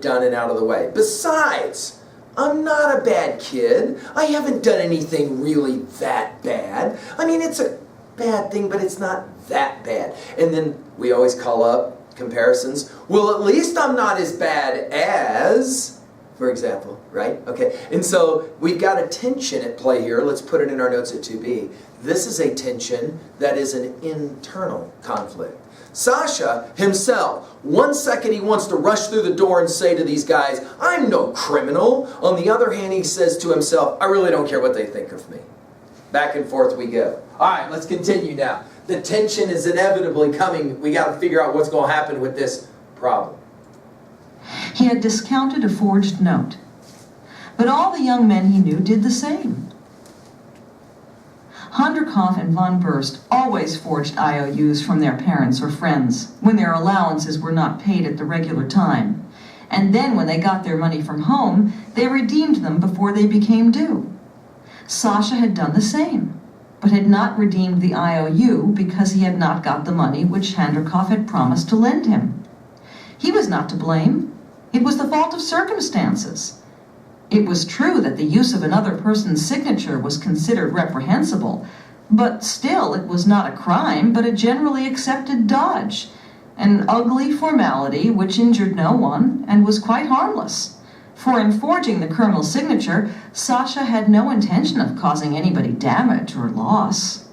done and out of the way. Besides, I'm not a bad kid. I haven't done anything really that bad. I mean, it's a bad thing, but it's not that bad. And then we always call up comparisons. Well, at least I'm not as bad as, for example, right? Okay, and so we've got a tension at play here. Let's put it in our notes at 2b. This is a tension that is an internal conflict. Sasha himself, 1 second he wants to rush through the door and say to these guys, I'm no criminal. On the other hand, he says to himself, I really don't care what they think of me. Back and forth we go. All right, let's continue now. The tension is inevitably coming. We got to figure out what's going to happen with this problem. He had discounted a forged note, but all the young men he knew did the same. Chekhov and von Burst always forged IOUs from their parents or friends when their allowances were not paid at the regular time. And then when they got their money from home, they redeemed them before they became due. Sasha had done the same, but had not redeemed the IOU because he had not got the money which Chekhov had promised to lend him. He was not to blame. It was the fault of circumstances. It was true that the use of another person's signature was considered reprehensible, but still it was not a crime, but a generally accepted dodge, an ugly formality which injured no one and was quite harmless. For in forging the colonel's signature, Sasha had no intention of causing anybody damage or loss.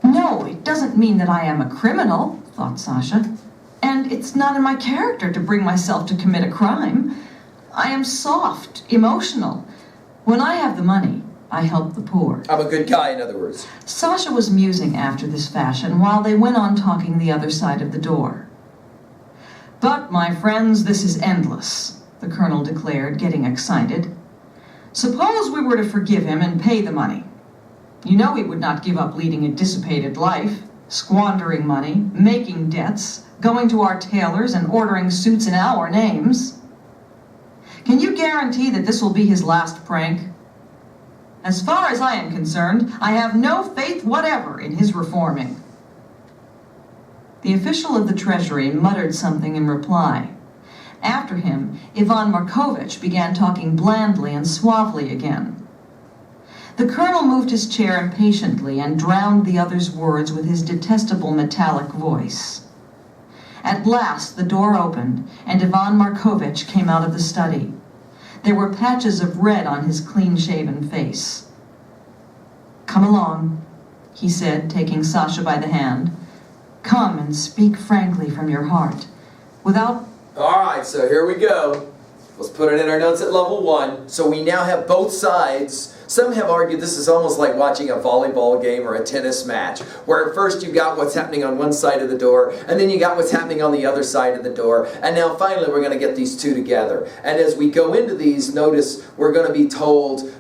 No, it doesn't mean that I am a criminal, thought Sasha. And it's not in my character to bring myself to commit a crime. I am soft, emotional. When I have the money, I help the poor. I'm a good guy, in other words. Sasha was musing after this fashion while they went on talking the other side of the door. But, my friends, this is endless, the colonel declared, getting excited. Suppose we were to forgive him and pay the money. You know he would not give up leading a dissipated life, squandering money, making debts, going to our tailors and ordering suits in our names. Can you guarantee that this will be his last prank? As far as I am concerned, I have no faith whatever in his reforming. The official of the Treasury muttered something in reply. After him, Ivan Markovitch began talking blandly and suavely again. The colonel moved his chair impatiently and drowned the other's words with his detestable metallic voice. At last, the door opened, and Ivan Markovitch came out of the study. There were patches of red on his clean-shaven face. Come along, he said, taking Sasha by the hand. Come and speak frankly from your heart, without... All right, so here we go. Let's put it in our notes at level 1. So we now have both sides. Some have argued this is almost like watching a volleyball game or a tennis match, where at first you got what's happening on one side of the door, and then you got what's happening on the other side of the door, and now finally we're going to get these two together. And as we go into these, notice we're going to be told,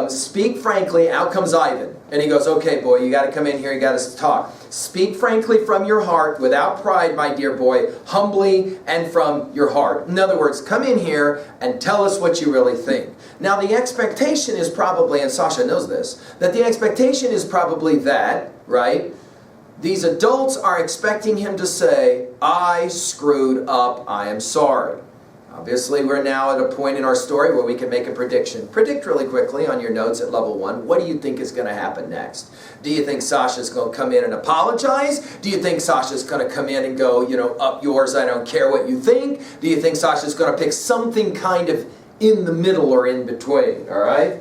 speak frankly. Out comes Ivan. And he goes, okay, boy, you got to come in here, you got to talk. Speak frankly from your heart, without pride, my dear boy, humbly and from your heart. In other words, come in here and tell us what you really think. Now, the expectation is probably, and Sasha knows this, that the expectation is probably that, right? These adults are expecting him to say, I screwed up, I am sorry. Obviously, we're now at a point in our story where we can make a prediction. Predict really quickly on your notes at level 1. What do you think is going to happen next? Do you think Sasha's going to come in and apologize? Do you think Sasha's going to come in and go, up yours, I don't care what you think? Do you think Sasha's going to pick something kind of in the middle or in between? All right?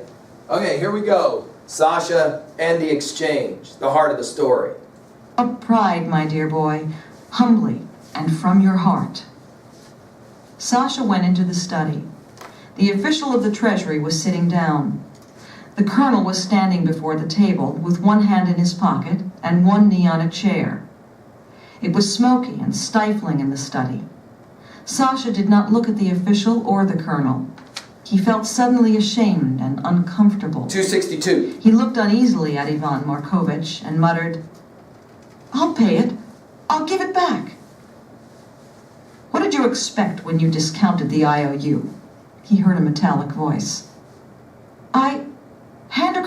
Okay, here we go. Sasha and the exchange, the heart of the story. Of pride, my dear boy, humbly and from your heart. Sasha went into the study. The official of the Treasury was sitting down. The colonel was standing before the table with one hand in his pocket and one knee on a chair. It was smoky and stifling in the study. Sasha did not look at the official or the colonel. He felt suddenly ashamed and uncomfortable. 262. He looked uneasily at Ivan Markovitch and muttered, I'll pay it. I'll give it back. What did you expect when you discounted the IOU? He heard a metallic voice.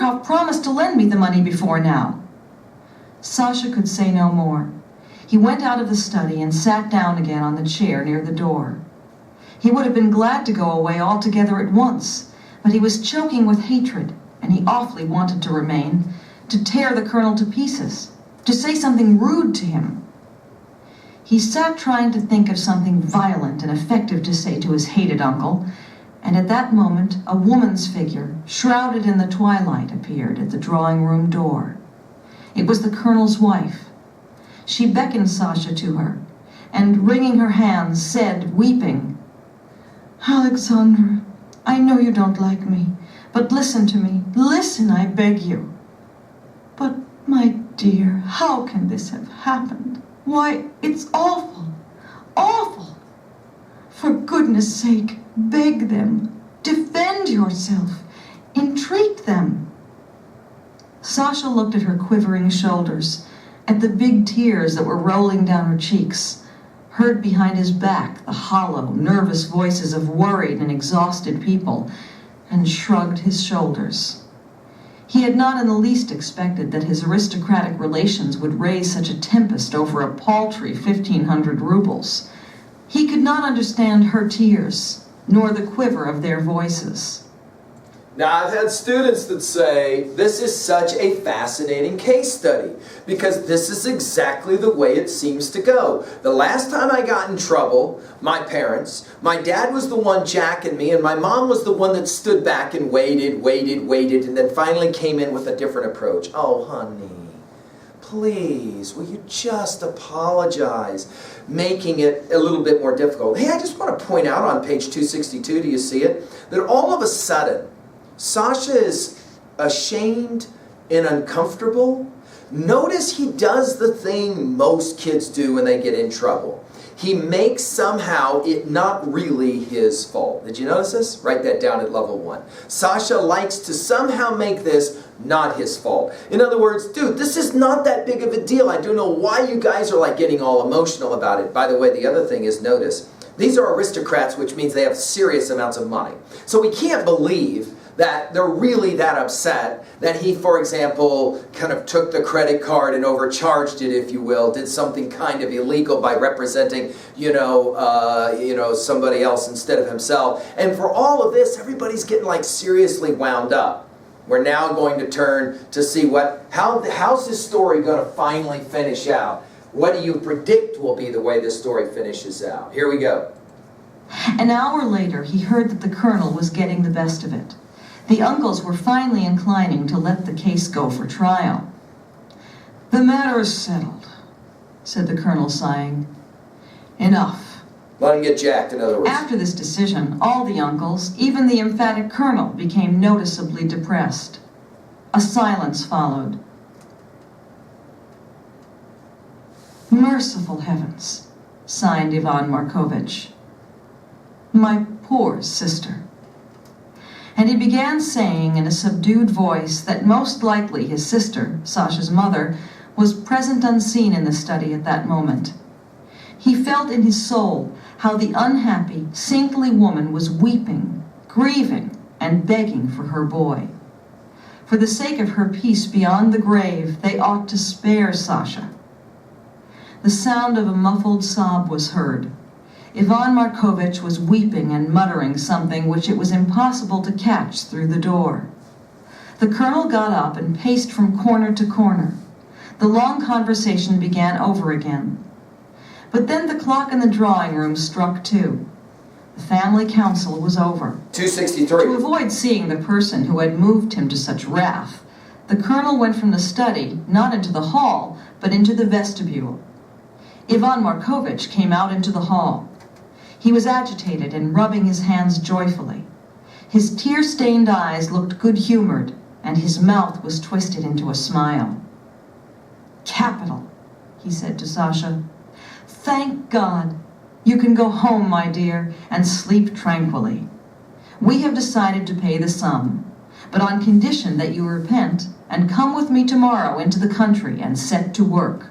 Chekhov promised to lend me the money before now. Sasha could say no more. He went out of the study and sat down again on the chair near the door. He would have been glad to go away altogether at once, but he was choking with hatred, and he awfully wanted to remain, to tear the colonel to pieces, to say something rude to him. He sat trying to think of something violent and effective to say to his hated uncle, and at that moment a woman's figure, shrouded in the twilight, appeared at the drawing-room door. It was the colonel's wife. She beckoned Sasha to her, and wringing her hands, said, weeping, "Alexandra, I know you don't like me, but listen to me. Listen, I beg you." "But, my dear, how can this have happened? Why, it's awful, awful. For goodness sake, beg them. Defend yourself. Entreat them." Sasha looked at her quivering shoulders, at the big tears that were rolling down her cheeks, heard behind his back the hollow, nervous voices of worried and exhausted people, and shrugged his shoulders. He had not in the least expected that his aristocratic relations would raise such a tempest over a paltry 1,500 rubles. He could not understand her tears, nor the quiver of their voices. Now, I've had students that say, this is such a fascinating case study, because this is exactly the way it seems to go. The last time I got in trouble, my parents, my dad was the one jacking me, and my mom was the one that stood back and waited, and then finally came in with a different approach. "Oh, honey, please, will you just apologize?" Making it a little bit more difficult. Hey, I just want to point out on page 262, do you see it? That all of a sudden, Sasha is ashamed and uncomfortable. Notice he does the thing most kids do when they get in trouble. He makes somehow it not really his fault. Did you notice this? Write that down at level 1. Sasha likes to somehow make this not his fault. In other words, dude, this is not that big of a deal. I don't know why you guys are like getting all emotional about it. By the way, the other thing is, notice, these are aristocrats, which means they have serious amounts of money. So we can't believe that they're really that upset that he, for example, kind of took the credit card and overcharged it, if you will, did something kind of illegal by representing, somebody else instead of himself. And for all of this, everybody's getting like seriously wound up. We're now going to turn to see how's this story going to finally finish out? What do you predict will be the way this story finishes out? Here we go. An hour later, he heard that the colonel was getting the best of it. The uncles were finally inclining to let the case go for trial. "The matter is settled," said the colonel, sighing. "Enough." Let him get jacked, in other words. After this decision, all the uncles, even the emphatic colonel, became noticeably depressed. A silence followed. "Merciful heavens," sighed Ivan Markovitch. "My poor sister." And he began saying in a subdued voice that most likely his sister, Sasha's mother, was present unseen in the study at that moment. He felt in his soul how the unhappy, saintly woman was weeping, grieving, and begging for her boy. For the sake of her peace beyond the grave, they ought to spare Sasha. The sound of a muffled sob was heard. Ivan Markovitch was weeping and muttering something which it was impossible to catch through the door. The colonel got up and paced from corner to corner. The long conversation began over again. But then the clock in the drawing room struck 2. The family council was over. 263. To avoid seeing the person who had moved him to such wrath, the colonel went from the study, not into the hall, but into the vestibule. Ivan Markovitch came out into the hall. He was agitated and rubbing his hands joyfully. His tear-stained eyes looked good-humored, and his mouth was twisted into a smile. "Capital," he said to Sasha. "Thank God. You can go home, my dear, and sleep tranquilly. We have decided to pay the sum, but on condition that you repent and come with me tomorrow into the country and set to work."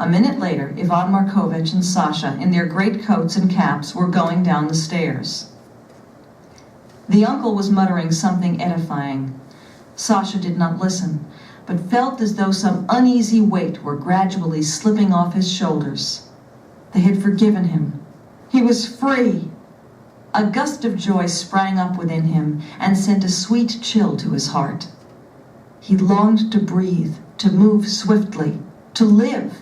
A minute later, Ivan Markovitch and Sasha, in their great coats and caps, were going down the stairs. The uncle was muttering something edifying. Sasha did not listen, but felt as though some uneasy weight were gradually slipping off his shoulders. They had forgiven him. He was free. A gust of joy sprang up within him and sent a sweet chill to his heart. He longed to breathe, to move swiftly, to live.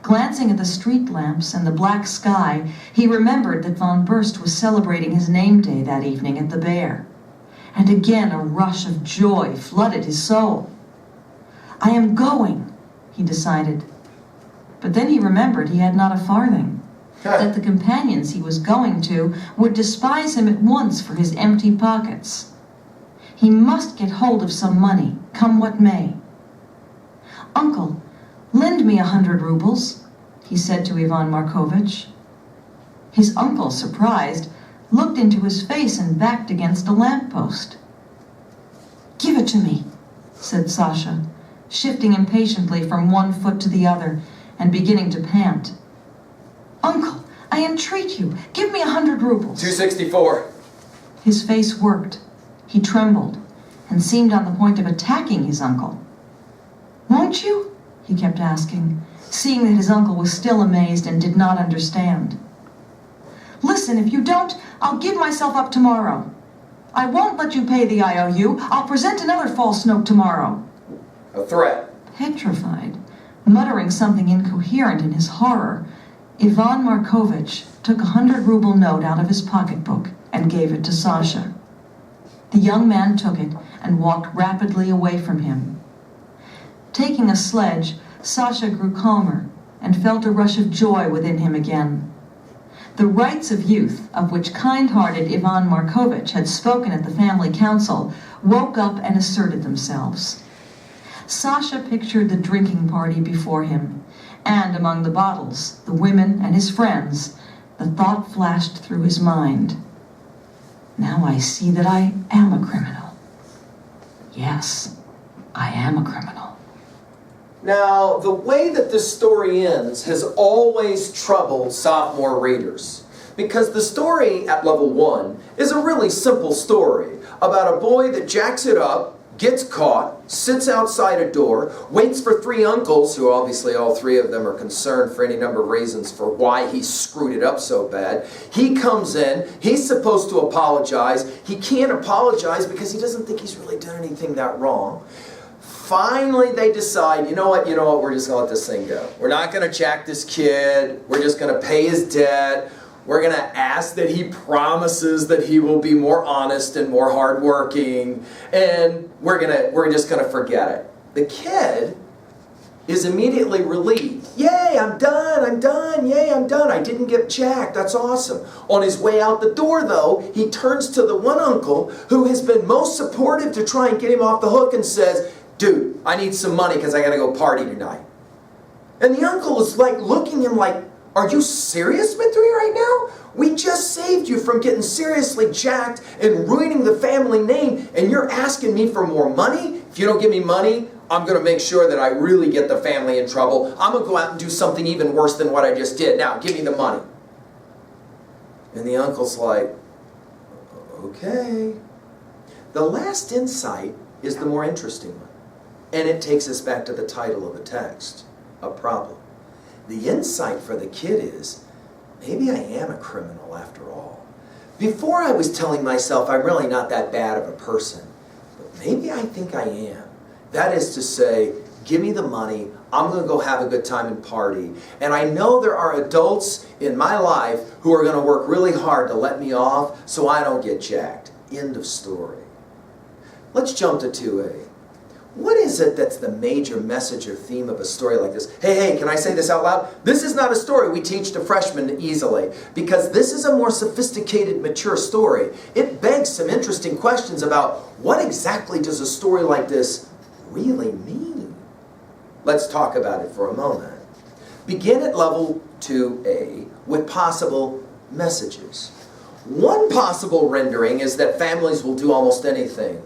Glancing at the street lamps and the black sky, he remembered that von Burst was celebrating his name day that evening at the Bear. And again a rush of joy flooded his soul. "I am going," he decided. But then he remembered he had not a farthing, that the companions he was going to would despise him at once for his empty pockets. He must get hold of some money, come what may. "Uncle, lend me 100 rubles," he said to Ivan Markovitch. His uncle, surprised, looked into his face and backed against a lamppost. "Give it to me," said Sasha, shifting impatiently from one foot to the other and beginning to pant. "Uncle, I entreat you, give me 100 rubles. 264. His face worked. He trembled and seemed on the point of attacking his uncle. "Won't you?" he kept asking, seeing that his uncle was still amazed and did not understand. "Listen, if you don't, I'll give myself up tomorrow. I won't let you pay the IOU. I'll present another false note tomorrow." A threat. Petrified, muttering something incoherent in his horror, Ivan Markovitch took a 100-ruble note out of his pocketbook and gave it to Sasha. The young man took it and walked rapidly away from him. Taking a sledge, Sasha grew calmer and felt a rush of joy within him again. The rights of youth, of which kind-hearted Ivan Markovitch had spoken at the family council, woke up and asserted themselves. Sasha pictured the drinking party before him, and among the bottles, the women and his friends, the thought flashed through his mind. "Now I see that I am a criminal. Yes, I am a criminal." Now, the way that this story ends has always troubled sophomore readers. Because the story at level 1 is a really simple story about a boy that jacks it up, gets caught, sits outside a door, waits for 3 uncles, who obviously all 3 of them are concerned for any number of reasons for why he screwed it up so bad. He comes in, he's supposed to apologize. He can't apologize because he doesn't think he's really done anything that wrong. Finally, they decide, you know what, we're just going to let this thing go. We're not going to jack this kid. We're just going to pay his debt. We're going to ask that he promises that he will be more honest and more hardworking, and we're just going to forget it. The kid is immediately relieved. Yay, I'm done, yay, I'm done. I didn't get jacked, that's awesome. On his way out the door, though, he turns to the one uncle who has been most supportive to try and get him off the hook and says, "Dude, I need some money because I got to go party tonight." And the uncle is like looking at him like, "Are you serious, Smithy, right now? We just saved you from getting seriously jacked and ruining the family name, and you're asking me for more money? If you don't give me money, I'm going to make sure that I really get the family in trouble. I'm going to go out and do something even worse than what I just did. Now, give me the money." And the uncle's like, "Okay." The last insight is the more interesting one. And it takes us back to the title of the text, a problem. The insight for the kid is, maybe I am a criminal after all. Before I was telling myself I'm really not that bad of a person, but maybe I think I am. That is to say, give me the money, I'm going to go have a good time and party. And I know there are adults in my life who are going to work really hard to let me off so I don't get jacked. End of story. Let's jump to 2A. What is it that's the major message or theme of a story like this? Hey, can I say this out loud? This is not a story we teach to freshmen easily, because this is a more sophisticated, mature story. It begs some interesting questions about what exactly does a story like this really mean? Let's talk about it for a moment. Begin at level 2A with possible messages. One possible rendering is that families will do almost anything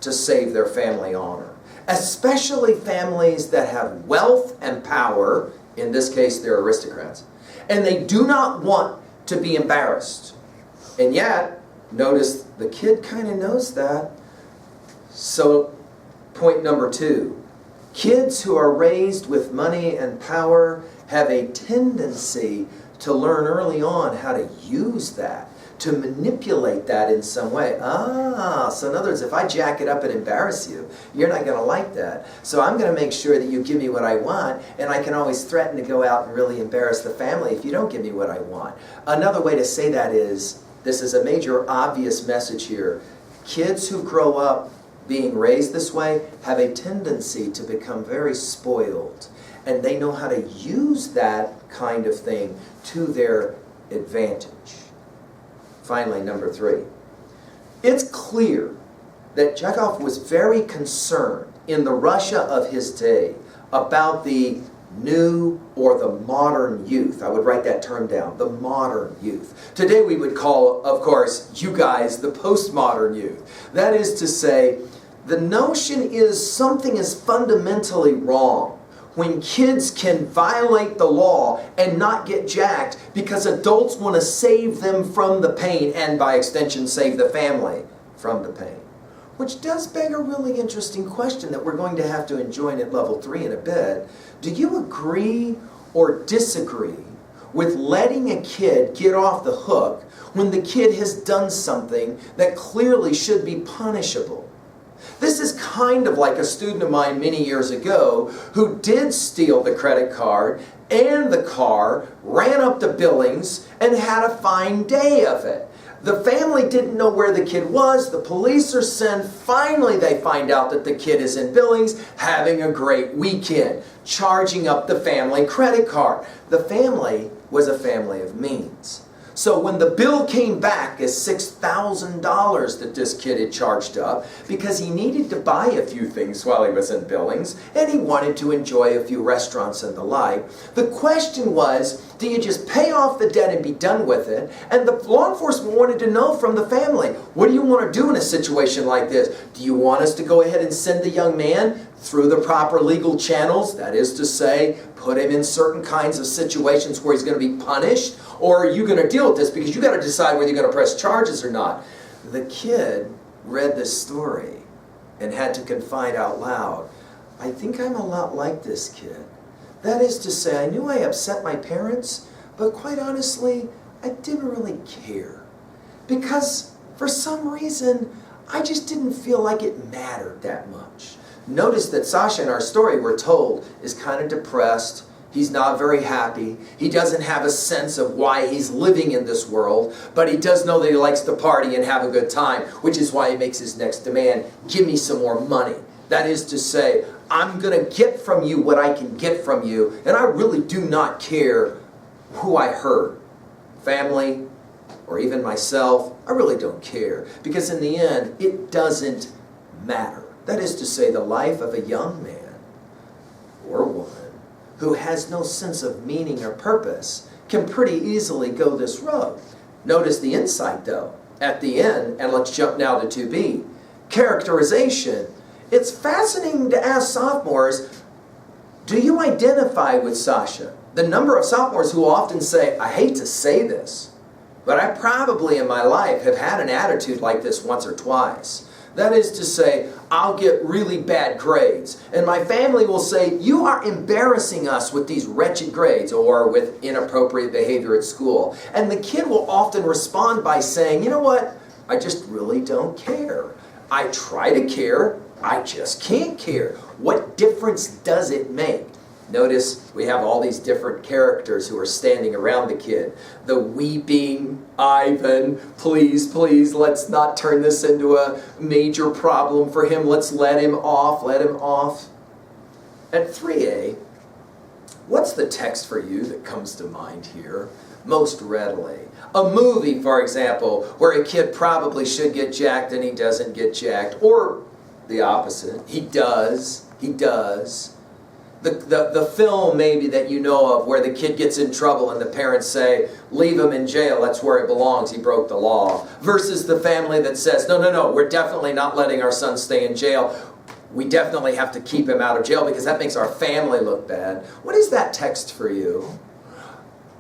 to save their family honor. Especially families that have wealth and power, in this case they're aristocrats, and they do not want to be embarrassed. And yet, notice the kid kind of knows that. So, point number 2, Kids who are raised with money and power have a tendency to learn early on how to use that, to manipulate that in some way. So in other words, if I jack it up and embarrass you, you're not going to like that. So I'm going to make sure that you give me what I want, and I can always threaten to go out and really embarrass the family if you don't give me what I want. Another way to say that is, this is a major obvious message here. Kids who grow up being raised this way have a tendency to become very spoiled, and they know how to use that kind of thing to their advantage. Finally, number 3. It's clear that Chekhov was very concerned in the Russia of his day about the new or the modern youth. I would write that term down, the modern youth. Today we would call, of course, you guys, the postmodern youth. That is to say, the notion is something is fundamentally wrong when kids can violate the law and not get jacked because adults want to save them from the pain and by extension save the family from the pain. Which does beg a really interesting question that we're going to have to enjoy at level 3 in a bit. Do you agree or disagree with letting a kid get off the hook when the kid has done something that clearly should be punishable? This is kind of like a student of mine many years ago who did steal the credit card and the car, ran up to Billings, and had a fine day of it. The family didn't know where the kid was. The police are sent. Finally, they find out that the kid is in Billings having a great weekend, charging up the family credit card. The family was a family of means. So when the bill came back as $6,000 that this kid had charged up, because he needed to buy a few things while he was in Billings, and he wanted to enjoy a few restaurants and the like, the question was, do you just pay off the debt and be done with it? And the law enforcement wanted to know from the family, what do you want to do in a situation like this? Do you want us to go ahead and send the young man through the proper legal channels? That is to say, put him in certain kinds of situations where he's going to be punished? Or are you going to deal with this because you got to decide whether you're going to press charges or not? The kid read this story and had to confide out loud, I think I'm a lot like this kid. That is to say, I knew I upset my parents, but quite honestly, I didn't really care. Because for some reason, I just didn't feel like it mattered that much. Notice that Sasha in our story, we're told, is kind of depressed. He's not very happy. He doesn't have a sense of why he's living in this world, but he does know that he likes to party and have a good time, which is why he makes his next demand, give me some more money. That is to say, I'm going to get from you what I can get from you, and I really do not care who I hurt. Family, or even myself, I really don't care. Because in the end, it doesn't matter. That is to say, the life of a young man or woman who has no sense of meaning or purpose can pretty easily go this road. Notice the insight, though, at the end, and let's jump now to 2B. Characterization. It's fascinating to ask sophomores, do you identify with Sasha? The number of sophomores who often say, I hate to say this, but I probably in my life have had an attitude like this once or twice. That is to say, I'll get really bad grades. And my family will say, you are embarrassing us with these wretched grades or with inappropriate behavior at school. And the kid will often respond by saying, you know what? I just really don't care. I try to care. I just can't care. What difference does it make? Notice we have all these different characters who are standing around the kid. The weeping Ivan, please, please, let's not turn this into a major problem for him. Let's let him off, let him off. At 3A, what's the text for you that comes to mind here most readily? A movie, for example, where a kid probably should get jacked and he doesn't get jacked. Or the opposite, he does. The film maybe that you know of where the kid gets in trouble and the parents say, leave him in jail, that's where he belongs, he broke the law. Versus the family that says, no, we're definitely not letting our son stay in jail. We definitely have to keep him out of jail because that makes our family look bad. What is that text for you?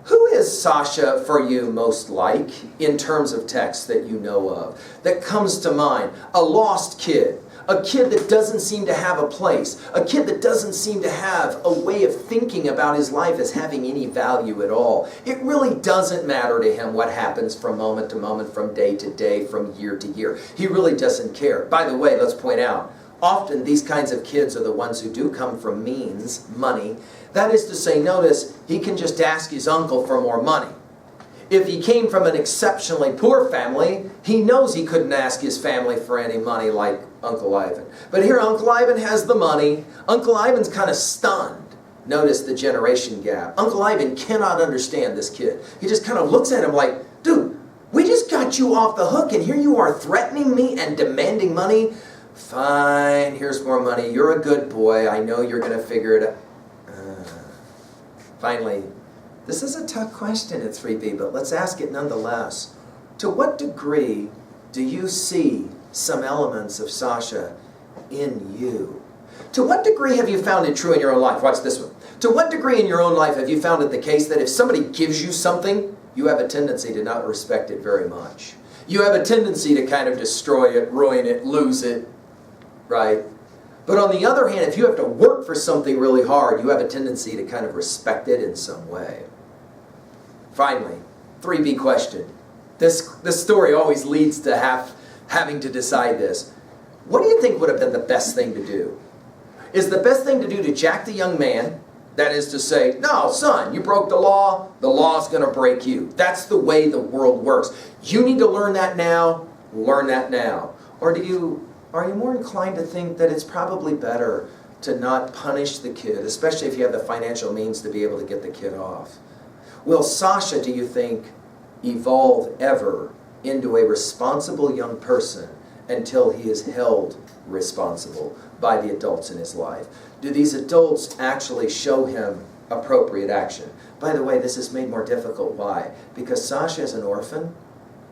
Who is Sasha for you most like in terms of text that you know of? That comes to mind. A lost kid. A kid that doesn't seem to have a place. A kid that doesn't seem to have a way of thinking about his life as having any value at all. It really doesn't matter to him what happens from moment to moment, from day to day, from year to year. He really doesn't care. By the way, let's point out, often these kinds of kids are the ones who do come from means, money. That is to say, notice, he can just ask his uncle for more money. If he came from an exceptionally poor family, he knows he couldn't ask his family for any money like Uncle Ivan. But here Uncle Ivan has the money. Uncle Ivan's kind of stunned. Notice the generation gap. Uncle Ivan cannot understand this kid. He just kind of looks at him like, dude, we just got you off the hook and here you are threatening me and demanding money? Fine, here's more money. You're a good boy. I know you're going to figure it out. Finally, this is a tough question at 3B, but let's ask it nonetheless. To what degree do you see some elements of Sasha in you? To what degree have you found it true in your own life? Watch this one. To what degree in your own life have you found it the case that if somebody gives you something, you have a tendency to not respect it very much? You have a tendency to kind of destroy it, ruin it, lose it, right? But on the other hand, if you have to work for something really hard, you have a tendency to kind of respect it in some way. Finally, 3B question. This story always leads to having to decide this. What do you think would have been the best thing to do? Is the best thing to do to jack the young man? That is to say, no, son, you broke the law's going to break you. That's the way the world works. You need to learn that now, learn that now. Or are you more inclined to think that it's probably better to not punish the kid, especially if you have the financial means to be able to get the kid off? Will Sasha, do you think, evolve ever into a responsible young person until he is held responsible by the adults in his life? Do these adults actually show him appropriate action? By the way, this is made more difficult. Why? Because Sasha is an orphan.